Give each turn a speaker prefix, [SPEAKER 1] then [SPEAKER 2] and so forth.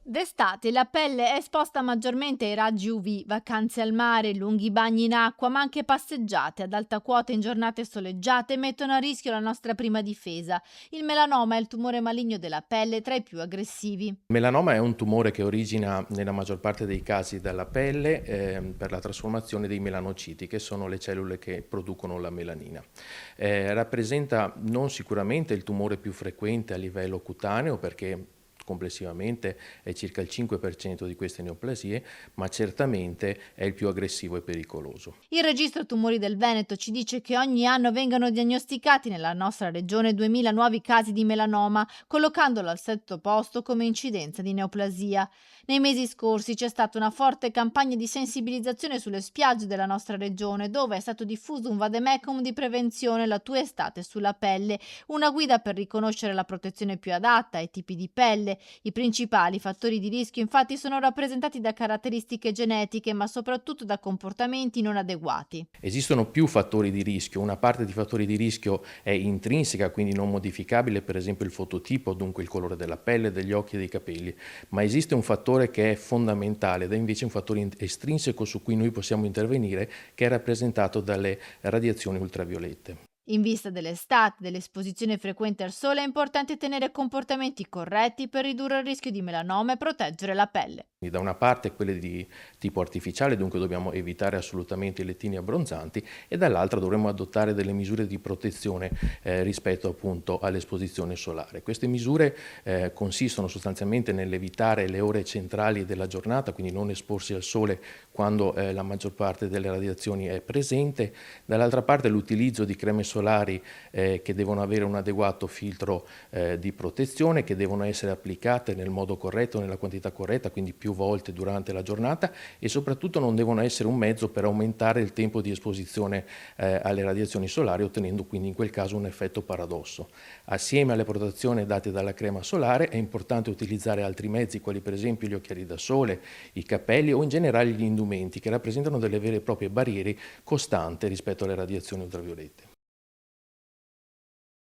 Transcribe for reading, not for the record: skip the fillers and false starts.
[SPEAKER 1] D'estate la pelle è esposta maggiormente ai raggi UV, vacanze al mare, lunghi bagni in acqua, ma anche passeggiate ad alta quota in giornate soleggiate mettono a rischio la nostra prima difesa. Il melanoma è il tumore maligno della pelle tra i più aggressivi.
[SPEAKER 2] Il melanoma è un tumore che origina nella maggior parte dei casi dalla pelle per la trasformazione dei melanociti, che sono le cellule che producono la melanina. Rappresenta non sicuramente il tumore più frequente a livello cutaneo, perché complessivamente è circa il 5% di queste neoplasie, ma certamente è il più aggressivo e pericoloso.
[SPEAKER 1] Il registro tumori del Veneto ci dice che ogni anno vengono diagnosticati nella nostra regione 2000 nuovi casi di melanoma, collocandolo al sesto posto come incidenza di neoplasia. Nei mesi scorsi c'è stata una forte campagna di sensibilizzazione sulle spiagge della nostra regione, dove è stato diffuso un vademecum di prevenzione La tua estate sulla pelle, una guida per riconoscere la protezione più adatta ai tipi di pelle. I principali fattori di rischio infatti sono rappresentati da caratteristiche genetiche, ma soprattutto da comportamenti non adeguati.
[SPEAKER 2] Esistono più fattori di rischio, una parte di fattori di rischio è intrinseca, quindi non modificabile, per esempio il fototipo, dunque il colore della pelle, degli occhi e dei capelli, ma esiste un fattore che è fondamentale ed è invece un fattore estrinseco su cui noi possiamo intervenire, che è rappresentato dalle radiazioni ultraviolette.
[SPEAKER 1] In vista dell'estate, dell'esposizione frequente al sole, è importante tenere comportamenti corretti per ridurre il rischio di melanoma e proteggere la pelle.
[SPEAKER 2] Da una parte quelle di tipo artificiale, dunque dobbiamo evitare assolutamente i lettini abbronzanti, e dall'altra dovremo adottare delle misure di protezione rispetto appunto all'esposizione solare. Queste misure consistono sostanzialmente nell'evitare le ore centrali della giornata, quindi non esporsi al sole quando la maggior parte delle radiazioni è presente, dall'altra parte l'utilizzo di creme solari che devono avere un adeguato filtro di protezione, che devono essere applicate nel modo corretto, nella quantità corretta, quindi più volte durante la giornata, e soprattutto non devono essere un mezzo per aumentare il tempo di esposizione alle radiazioni solari, ottenendo quindi in quel caso un effetto paradosso. Assieme alle protezioni date dalla crema solare è importante utilizzare altri mezzi, quali per esempio gli occhiali da sole, i cappelli o in generale gli indumenti, che rappresentano delle vere e proprie barriere costanti rispetto alle radiazioni ultraviolette.